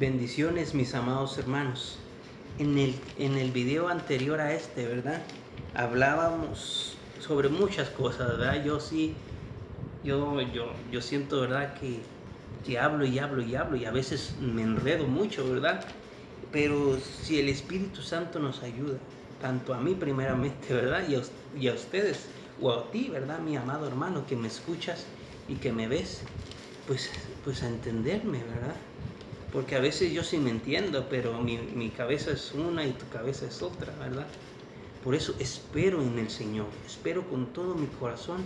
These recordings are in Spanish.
Bendiciones, mis amados hermanos. En el video anterior a este, ¿verdad? Hablábamos sobre muchas cosas, ¿verdad? Yo siento, ¿verdad? Que hablo y hablo y hablo y a veces me enredo mucho, ¿verdad? Pero si el Espíritu Santo nos ayuda, tanto a mí primeramente, ¿verdad? Y a ustedes, o a ti, ¿verdad? Mi amado hermano, que me escuchas y que me ves, pues, pues a entenderme, ¿verdad? Porque a veces yo sí me entiendo, pero mi cabeza es una y tu cabeza es otra, ¿verdad? Por eso espero en el Señor, espero con todo mi corazón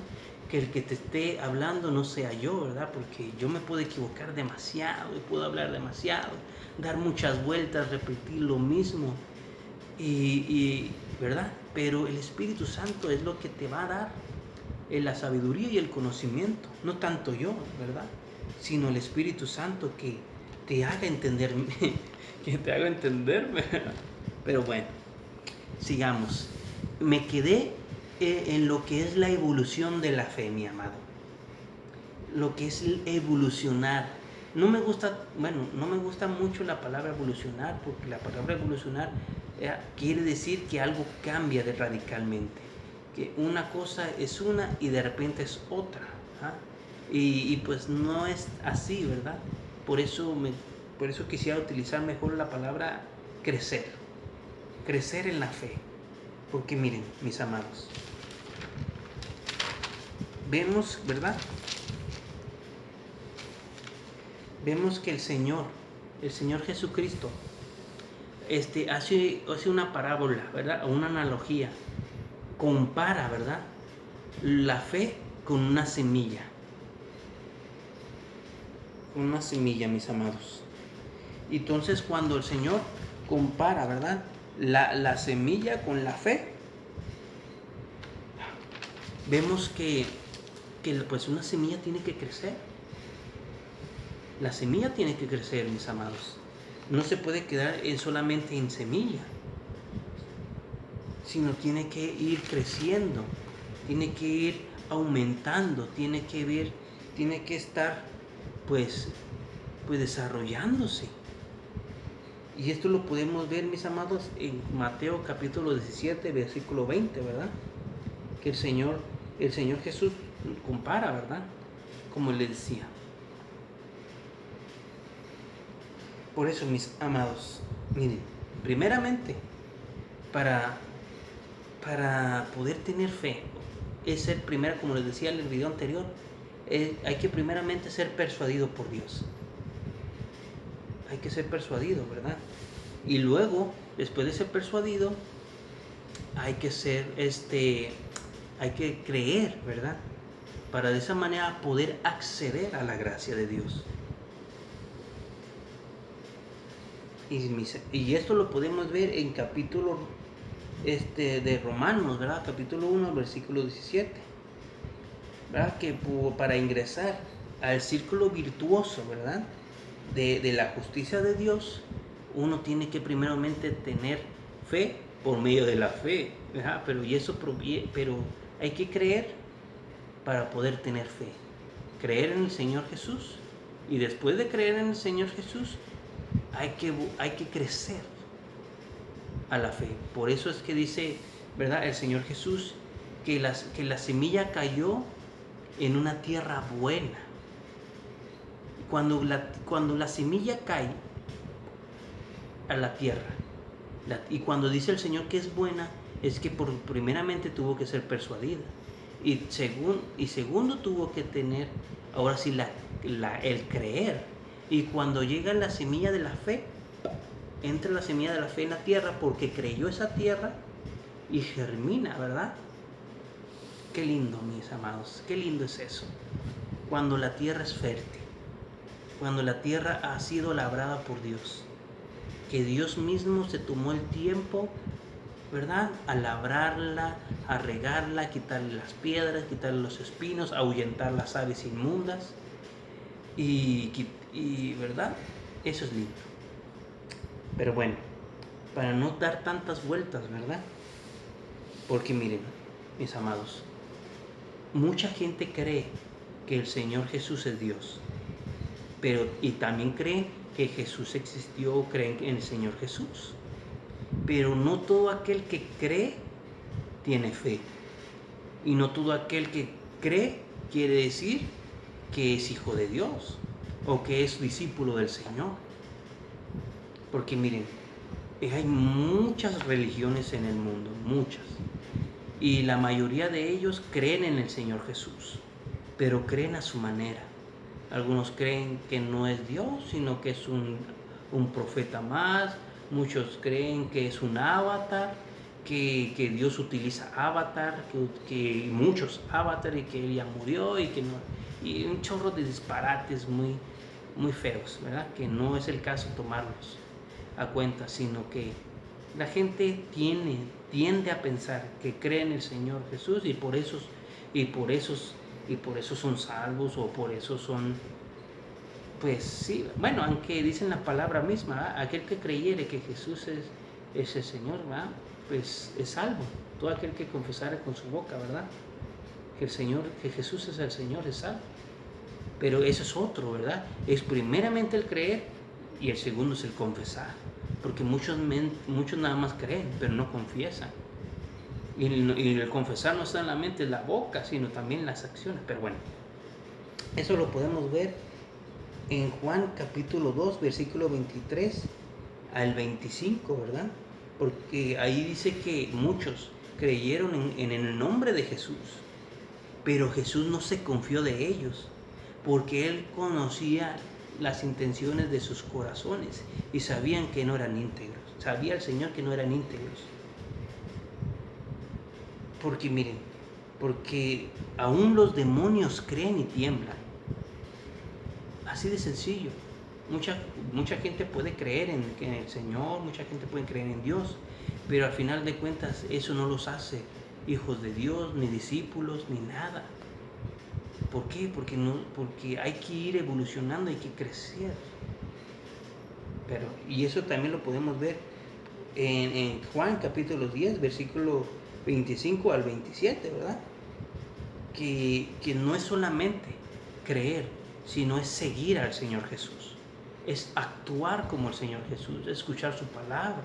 que el que te esté hablando no sea yo, ¿verdad? Porque yo me puedo equivocar demasiado y puedo hablar demasiado, dar muchas vueltas, repetir lo mismo, ¿verdad? Pero el Espíritu Santo es lo que te va a dar la sabiduría y el conocimiento, no tanto yo, ¿verdad? Sino el Espíritu Santo que te haga entenderme, que te haga entenderme. Pero bueno, sigamos. Me quedé en lo que es la evolución de la fe, mi amado. Lo que es evolucionar. No me gusta mucho la palabra evolucionar, porque la palabra evolucionar quiere decir que algo cambia radicalmente. Que una cosa es una y de repente es otra. ¿Ah? Y pues no es así, ¿verdad? Por eso, por eso quisiera utilizar mejor la palabra crecer. Crecer en la fe. Porque miren, mis amados, vemos, ¿verdad? Vemos que el Señor Jesucristo, hace una parábola, ¿verdad? O una analogía. Compara, ¿verdad? La fe con una semilla. Con una semilla, mis amados. Entonces, cuando el Señor compara, ¿verdad? La semilla con la fe, vemos que pues una semilla tiene que crecer. La semilla tiene que crecer, mis amados. No se puede quedar solamente en semilla, sino tiene que ir creciendo, tiene que ir aumentando, tiene que estar pues desarrollándose. Y esto lo podemos ver, mis amados, en Mateo capítulo 17, versículo 20, ¿verdad? Que el Señor Jesús compara, ¿verdad? Como le decía. Por eso, mis amados, miren, primeramente, para poder tener fe, es ser primero, como les decía en el video anterior, hay que primeramente ser persuadido por Dios. Hay que ser persuadido, ¿verdad? Y luego, después de ser persuadido, hay que creer, ¿verdad? Para de esa manera poder acceder a la gracia de Dios. Y esto lo podemos ver en capítulo de Romanos, ¿verdad? Capítulo 1, versículo 17. ¿Verdad? Que para ingresar al círculo virtuoso, ¿verdad? De la justicia de Dios, uno tiene que primeramente tener fe por medio de la fe, ¿verdad? Pero hay que creer para poder tener fe. Creer en el Señor Jesús. Y después de creer en el Señor Jesús, hay que crecer a la fe. Por eso es que dice, ¿verdad? El Señor Jesús que la semilla cayó en una tierra buena. Cuando la semilla cae a la tierra, y cuando dice el Señor que es buena, es que primeramente tuvo que ser persuadida. Y segundo tuvo que tener, ahora sí, el creer. Y cuando llega la semilla de la fe, entra la semilla de la fe en la tierra porque creyó esa tierra y germina, ¿verdad? Qué lindo, mis amados, qué lindo es eso. Cuando la tierra es fértil, cuando la tierra ha sido labrada por Dios, que Dios mismo se tomó el tiempo, ¿verdad? A labrarla, a regarla, a quitarle las piedras, quitarle los espinos, a ahuyentar las aves inmundas. Y ¿verdad? Eso es lindo. Pero bueno, para no dar tantas vueltas, ¿verdad? Porque miren, mis amados, mucha gente cree que el Señor Jesús es Dios. y también creen que Jesús existió, creen en el Señor Jesús. Pero no todo aquel que cree tiene fe. Y no todo aquel que cree quiere decir que es hijo de Dios o que es discípulo del Señor. Porque miren, hay muchas religiones en el mundo, muchas. Y la mayoría de ellos creen en el Señor Jesús, pero creen a su manera. Algunos creen que no es Dios, sino que es un profeta más. Muchos creen que es un avatar, que Dios utiliza avatar, que muchos avatar y que él ya murió y que no. Y un chorro de disparates muy feos, ¿verdad? Que no es el caso tomarlos a cuenta, sino que la gente tiende a pensar que cree en el Señor Jesús y por eso son salvos o por eso son, pues sí, bueno, aunque dicen la palabra misma, ¿verdad? Aquel que creyere que Jesús es el Señor, ¿verdad? Pues es salvo. Todo aquel que confesare con su boca, ¿verdad? Que Jesús es el Señor, es salvo. Pero eso es otro, ¿verdad? Es primeramente el creer y el segundo es el confesar. Porque muchos nada más creen, pero no confiesan. Y el confesar no está en la mente, en la boca, sino también en las acciones. Pero bueno, eso lo podemos ver en Juan capítulo 2, versículo 23 al 25, ¿verdad? Porque ahí dice que muchos creyeron en el nombre de Jesús, pero Jesús no se confió de ellos, porque Él conocía las intenciones de sus corazones y sabían que no eran íntegros. Sabía el Señor que no eran íntegros. Porque miren, porque aún los demonios creen y tiemblan. Así de sencillo. Mucha gente puede creer en el Señor, mucha gente puede creer en Dios, pero al final de cuentas eso no los hace hijos de Dios, ni discípulos, ni nada. ¿Por qué? Porque hay que ir evolucionando, hay que crecer. Y eso también lo podemos ver en Juan capítulo 10, versículo 25 al 27, ¿verdad? Que no es solamente creer, sino es seguir al Señor Jesús. Es actuar como el Señor Jesús, escuchar su palabra.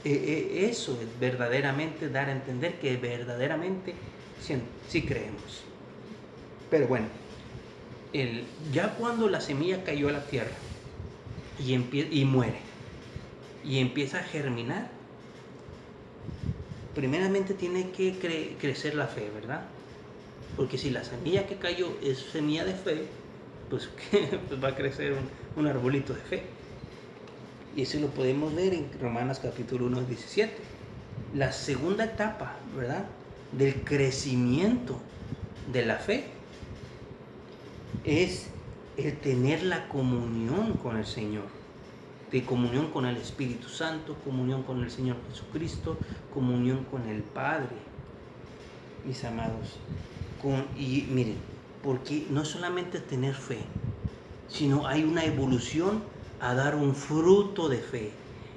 Eso es verdaderamente dar a entender que verdaderamente sí creemos. Pero bueno, ya cuando la semilla cayó a la tierra y muere y empieza a germinar, primeramente tiene que crecer la fe, ¿verdad? Porque si la semilla que cayó es semilla de fe, pues va a crecer un arbolito de fe. Y eso lo podemos ver en Romanos capítulo 1, 17. La segunda etapa, ¿verdad?, del crecimiento de la fe es el tener la comunión con el Señor, de comunión con el Espíritu Santo, comunión con el Señor Jesucristo, comunión con el Padre, mis amados. Y miren, porque no solamente tener fe, sino hay una evolución a dar un fruto de fe.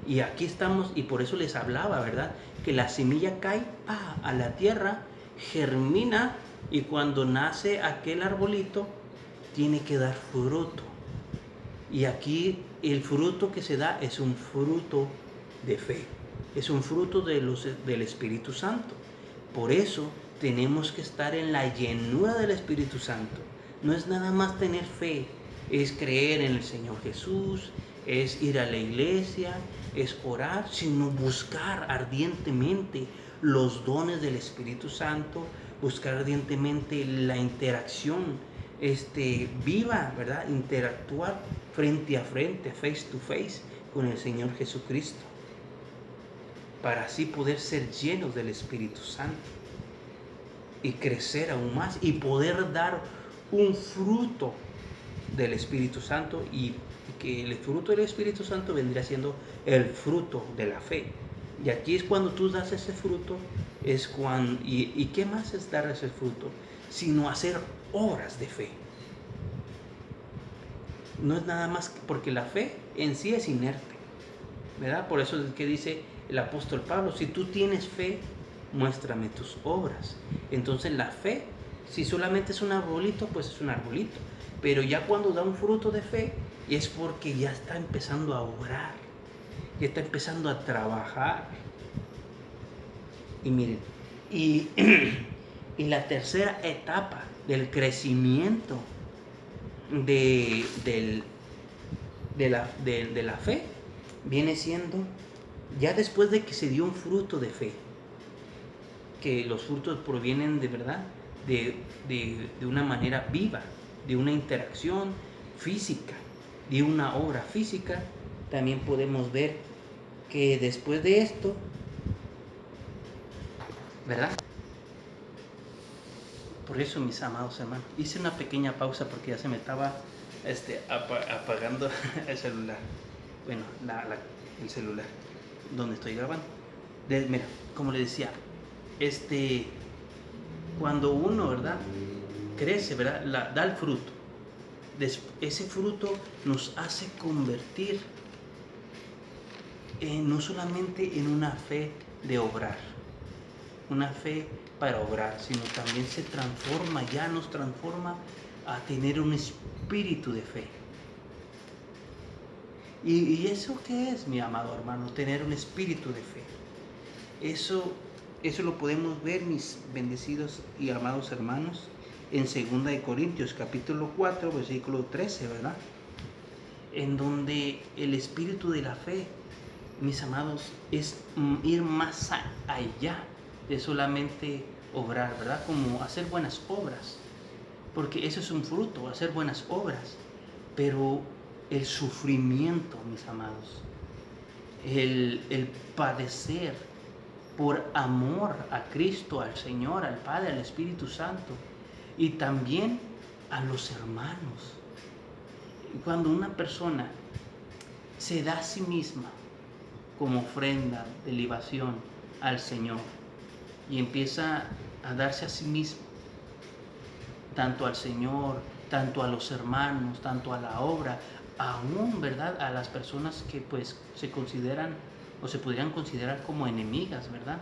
Y aquí estamos, y por eso les hablaba, ¿verdad?, que la semilla cae a la tierra, germina, y cuando nace aquel arbolito, tiene que dar fruto. Y aquí el fruto que se da es un fruto de fe, es un fruto del Espíritu Santo. Por eso tenemos que estar en la llenura del Espíritu Santo. No es nada más tener fe, es creer en el Señor Jesús, es ir a la iglesia, es orar, sino buscar ardientemente los dones del Espíritu Santo, buscar ardientemente la interacción viva, ¿verdad? Interactuar frente a frente, face to face con el Señor Jesucristo, para así poder ser llenos del Espíritu Santo y crecer aún más y poder dar un fruto del Espíritu Santo, y que el fruto del Espíritu Santo vendría siendo el fruto de la fe. Y aquí es cuando tú das ese fruto, ¿y qué más es dar ese fruto? Sino hacer obras de fe. No es nada más, porque la fe en sí es inerte, ¿verdad? Por eso es que dice el apóstol Pablo, si tú tienes fe, muéstrame tus obras. Entonces la fe, si solamente es un arbolito, pues es un arbolito. Pero ya cuando da un fruto de fe es porque ya está empezando a obrar, ya está empezando a trabajar. Y miren, y, y la tercera etapa del crecimiento de la fe viene siendo ya después de que se dio un fruto de fe, que los frutos provienen de verdad de una manera viva, de una interacción física, de una obra física. También podemos ver que después de esto, ¿verdad? Por eso, mis amados hermanos, hice una pequeña pausa porque ya se me estaba apagando el celular. Bueno, el celular donde estoy grabando. Mira, como le decía, cuando uno, ¿verdad?, crece, ¿verdad?, da el fruto. Ese fruto nos hace convertir no solamente en una fe de obrar, una fe para obrar, sino también nos transforma a tener un espíritu de fe. ¿Y eso qué es, mi amado hermano? Tener un espíritu de fe. Eso lo podemos ver, mis bendecidos y amados hermanos, en 2 Corintios capítulo 4, versículo 13, ¿verdad? En donde el espíritu de la fe, mis amados, es ir más allá de solamente obrar, ¿verdad? Como hacer buenas obras, porque eso es un fruto, hacer buenas obras. Pero el sufrimiento, mis amados, el padecer por amor a Cristo, al Señor, al Padre, al Espíritu Santo y también a los hermanos. Cuando una persona se da a sí misma como ofrenda de libación al Señor y empieza a darse a sí mismo, tanto al Señor, tanto a los hermanos, tanto a la obra, aún, ¿verdad?, a las personas que pues se consideran o se podrían considerar como enemigas, ¿verdad?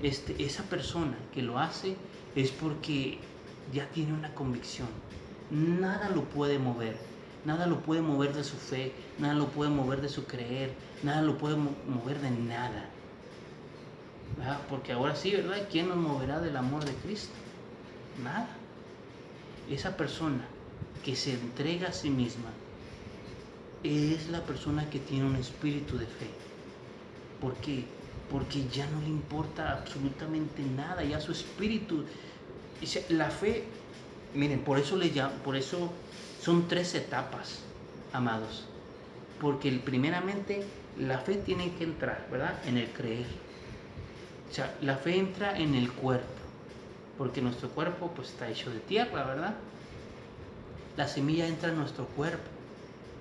Esa persona que lo hace es porque ya tiene una convicción. Nada lo puede mover. Nada lo puede mover de su fe. Nada lo puede mover de su creer. Nada lo puede mover de nada. ¿Verdad? Porque ahora sí, ¿verdad? ¿Quién nos moverá del amor de Cristo? Nada. Esa persona que se entrega a sí misma es la persona que tiene un espíritu de fe. ¿Por qué? Porque ya no le importa absolutamente nada, ya su espíritu, la fe, miren, por eso son 3 etapas, amados, porque primeramente la fe tiene que entrar, ¿verdad?, en el creer. O sea, la fe entra en el cuerpo, porque nuestro cuerpo pues está hecho de tierra, ¿verdad? La semilla entra en nuestro cuerpo,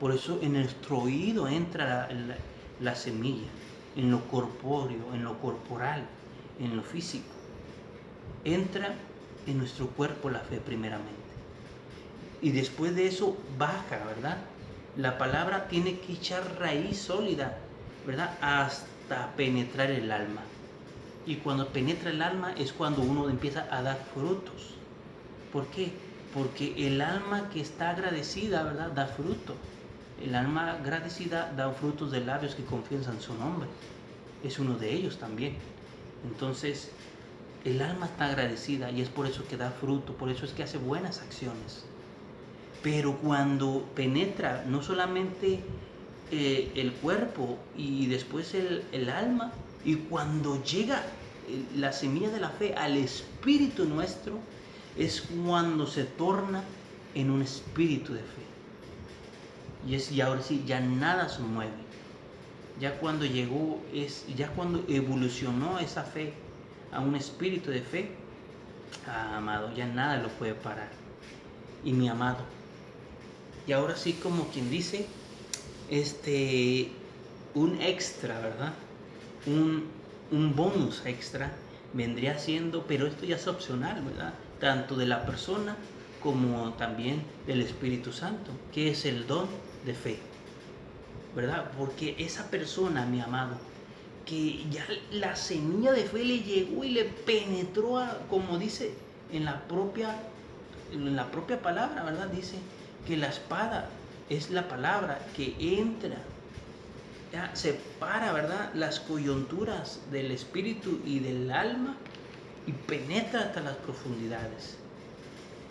por eso en nuestro oído entra la semilla, en lo corpóreo, en lo corporal, en lo físico. Entra en nuestro cuerpo la fe primeramente. Y después de eso baja, ¿verdad? La palabra tiene que echar raíz sólida, ¿verdad?, hasta penetrar el alma. Y cuando penetra el alma es cuando uno empieza a dar frutos. ¿Por qué? Porque el alma que está agradecida, ¿verdad?, da fruto. El alma agradecida da frutos de labios que confiesan su nombre. Es uno de ellos también. Entonces, el alma está agradecida y es por eso que da fruto, por eso es que hace buenas acciones. Pero cuando penetra no solamente el cuerpo y después el alma, y cuando llega la semilla de la fe al espíritu nuestro, es cuando se torna en un espíritu de fe. Y ahora sí, ya nada se mueve. Ya cuando cuando evolucionó esa fe a un espíritu de fe, amado, ya nada lo puede parar. Y mi amado, y ahora sí, como quien dice, un extra, ¿verdad? Un bonus extra vendría siendo, pero esto ya es opcional, ¿verdad?, tanto de la persona como también del Espíritu Santo, que es el don de fe, ¿verdad? Porque esa persona, mi amado, que ya la semilla de fe le llegó y le penetró, como dice en la propia en la propia palabra, ¿verdad? Dice que la espada es la palabra que entra, ya, separa, ¿verdad? Las coyunturas del espíritu y del alma y penetra hasta las profundidades.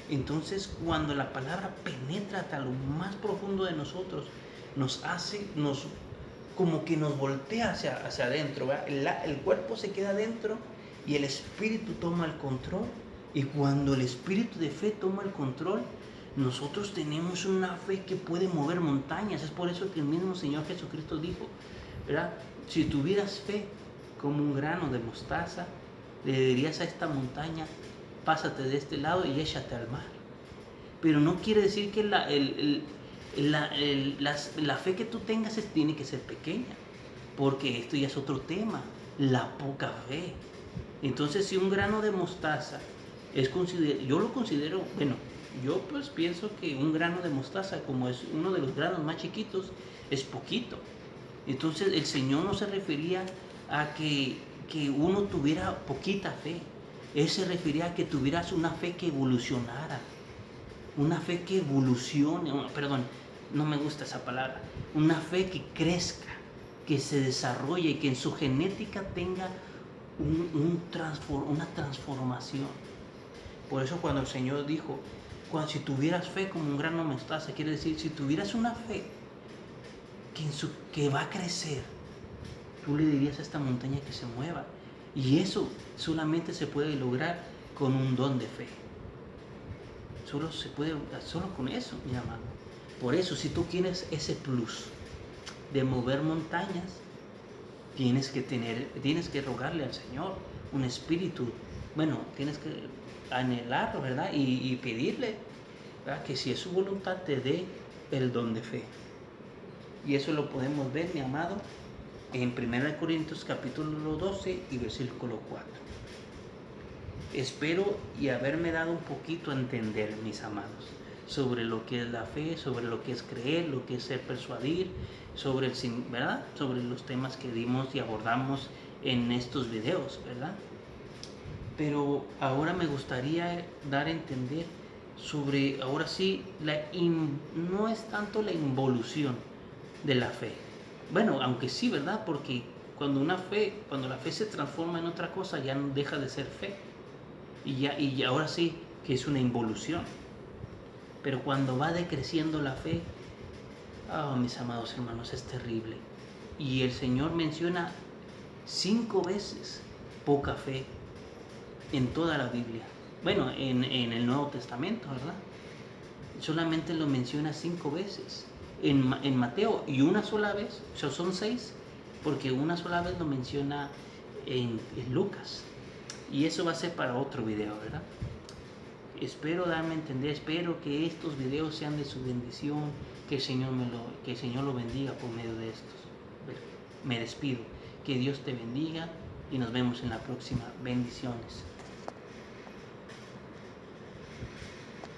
Entonces, cuando la palabra penetra hasta lo más profundo de nosotros, como que nos voltea hacia adentro, ¿verdad? El cuerpo se queda adentro y el espíritu toma el control. Y cuando el espíritu de fe toma el control, nosotros tenemos una fe que puede mover montañas. Es por eso que el mismo Señor Jesucristo dijo, ¿verdad? Si tuvieras fe como un grano de mostaza, le dirías a esta montaña, pásate de este lado y échate al mar. Pero no quiere decir que la fe que tú tengas tiene que ser pequeña, porque esto ya es otro tema, la poca fe. Entonces, si un grano de mostaza yo lo considero, bueno, yo pues pienso que un grano de mostaza, como es uno de los granos más chiquitos, es poquito. Entonces, el Señor no se refería a que uno tuviera poquita fe. Él se refería a que tuvieras una fe que evolucionara. Una fe que evolucione, perdón, no me gusta esa palabra. Una fe que crezca, que se desarrolle y que en su genética tenga una transformación. Por eso cuando el Señor dijo, si tuvieras fe como un grano de mostaza, quiere decir, si tuvieras una fe que va a crecer, tú le dirías a esta montaña que se mueva. Y eso solamente se puede lograr con un don de fe. Solo con eso, mi amado. Por eso, si tú quieres ese plus de mover montañas, tienes que rogarle al Señor un espíritu. Bueno, tienes que anhelarlo, ¿verdad? Y pedirle, ¿verdad? Que si es su voluntad te dé el don de fe. Y eso lo podemos ver, mi amado, en 1 Corintios capítulo 12 y versículo 4. Espero y haberme dado un poquito a entender, mis amados, sobre lo que es la fe, sobre lo que es creer, lo que es ser persuadir, ¿verdad? Sobre los temas que dimos y abordamos en estos videos, ¿verdad? Pero ahora me gustaría dar a entender sobre, ahora sí, no es tanto la involución de la fe. Bueno, aunque sí, ¿verdad? Porque cuando la fe se transforma en otra cosa, ya no deja de ser fe. Y ahora sí que es una involución. Pero cuando va decreciendo la fe, mis amados hermanos, es terrible. Y el Señor menciona 5 veces poca fe en toda la Biblia. Bueno, en el Nuevo Testamento, ¿verdad? Solamente lo menciona 5 veces. En Mateo, y una sola vez, o sea, son 6, porque una sola vez lo menciona en Lucas. Y eso va a ser para otro video, ¿verdad? Espero darme a entender, espero que estos videos sean de su bendición, que el Señor lo bendiga por medio de estos. Me despido, que Dios te bendiga y nos vemos en la próxima. Bendiciones.